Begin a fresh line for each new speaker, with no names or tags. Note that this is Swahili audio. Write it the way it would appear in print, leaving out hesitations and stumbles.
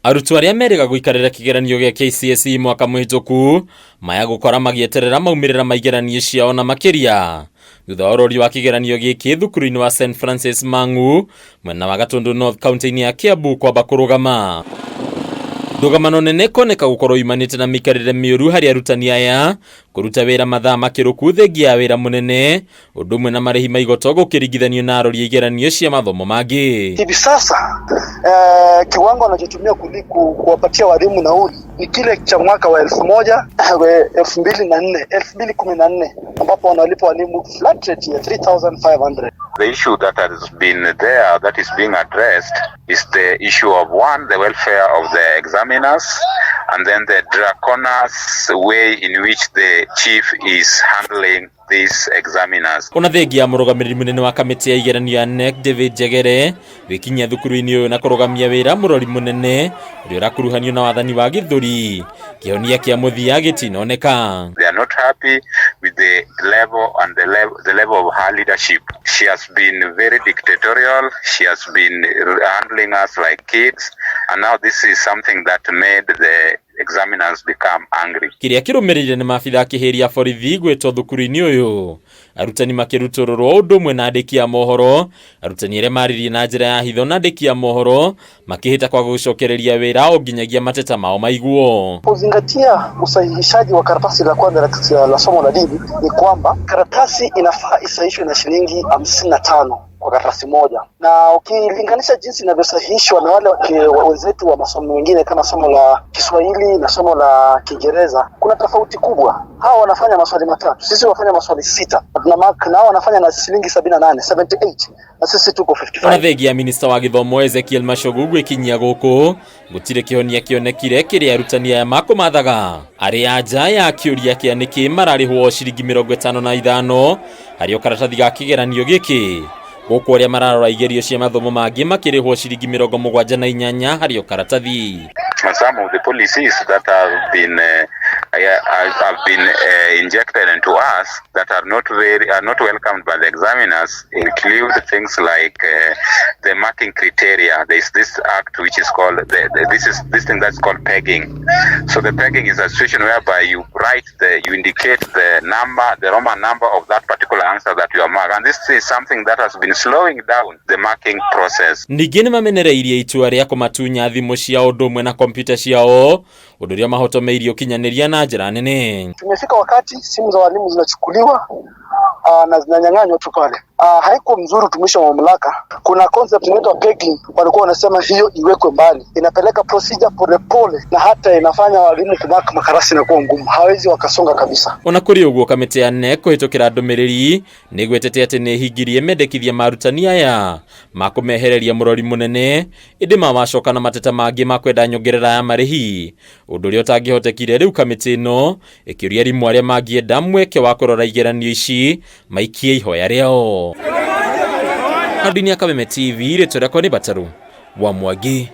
Arutwo aria merĩga gũikarĩra kigeranio gĩa KCSE mwaka mũhĩtũku maya gũkora magĩeterera maumĩrĩra ma igeranio ciao na makĩria thutha wa ũrori wa kigeranio gĩkĩ thukuru-ini wa St Francis Mang'u mwena wa Gatundu North County-inĩ ya Kiambu kwamba kurugama. Ndugamano nene koneka gukorwo imanite na miikarire miuru hari arutani aya kuruta wira mathaa makiruku thengia ya wira munene undu umwe na marehi maigoto gukiringithanio na arori igeranio cia mathomo mangi.
Hivi sasa kiwango wanachotumia kuwapatia walimu nauli ni kile cha mwaka wa 2014 ambapo wanalipa walimu flat rate ya 3,500.
The issue that has been there, that is being addressed, is the issue of one, the welfare of the examiners, and then the draconous way in which the chief is handling these examiners.
Ona thengia murugamiriri munene wa kamiti ya igeranio ya NEC David Jegere wikinya thukuru-ini uyu na kurugamia wira murori munene uria urakuruhanio na wathani wa githuri kionia kia muthia gitinoneka.
They are not happy with the level and the level of her leadership. She has been very dictatorial. She has been handling us like kids, and now this is something that made the examiners become angry.
Kiria kirumirire ni mabitha kihiria borithi gwetwo thukuru-ini uyu arutani makirutururwo undu umwe na andiki a mohoro arutani aria maririe na njira ya hitho na andiki a mohoro makihita kwa gucokereria wira o nginyagia mateta mao maiguo.
Kuzingatia usahihishaji wa karatasi la kwanza la somo la dini ni kwamba karatasi inafaa isahihishwe na shilingi 55 kwa karatasi moja, na ukilinganisha jinsi inavyosahihishwa na wale wenzetu wa masomo mengine kama somo la Kiswahili na somo la Kiingereza, kuna tofauti kubwa. Hao wanafanya maswali matatu, sisi wafanya maswali 6, na mark nao wanafanya na shilingi 78 na sisi tuko 55.
Ona minister wa githomo Ezekiel Mashogu ikinyia guku gutire kihonia kionekire kiria arutani aya makomathaga ari anja ya kiuria kia niki mararihwo shilingi 55 hari karatathi ga kigeranio giki guku aria mararora igerio cia mathomo mangi makirihwo shilingi 78 hari karatathi.
Some of the policies that have been injected into us that are not welcomed by the examiners include things like the marking criteria. There is this act which is called this thing that's called pegging. So the pegging is a situation whereby you indicate the number, the Roman number of that particular answer that you are marked, and this is something that has been slowing down the marking process.
Ningine mamenereirie itua ria kumatunya thimu cia undu umwe na kompyuta ciao undu ria mahotomeirio kinyaniria na njira nene.
Tumefika wakati simu za walimu zinachukuliwa na zinanyang'anywa tu pale. Haiko mzuri tumisha mamlaka. Kuna concept inaitwa pegging, walikuwa wanasema hiyo iwekwe mbali. Inapeleka procedure pole na hata inafanya walimu kumaka makarasi na kuwa ngumu. Hawezi wakasonga kabisa.
Ona kuri uguo kamiti ya NEC kuhitũkĩra ndũmĩrĩri nĩgwetete atĩ nĩhingirie mendekithia marutani aya makumehereria mũrori munene ĩndĩ macoka na mateta mangĩ makwenda nyongerera ya marĩhi ũndũ ũrĩa ũtangĩhotekire. Rĩu kamiti ĩno ĩkĩũria arimũ arĩa mangĩenda mweke wa kũrora igeranio ici maikie ihoya rĩao. Handũ-inĩ ya Kameme TV rĩtwa rĩakwa nĩ Bataru wa Mwangi.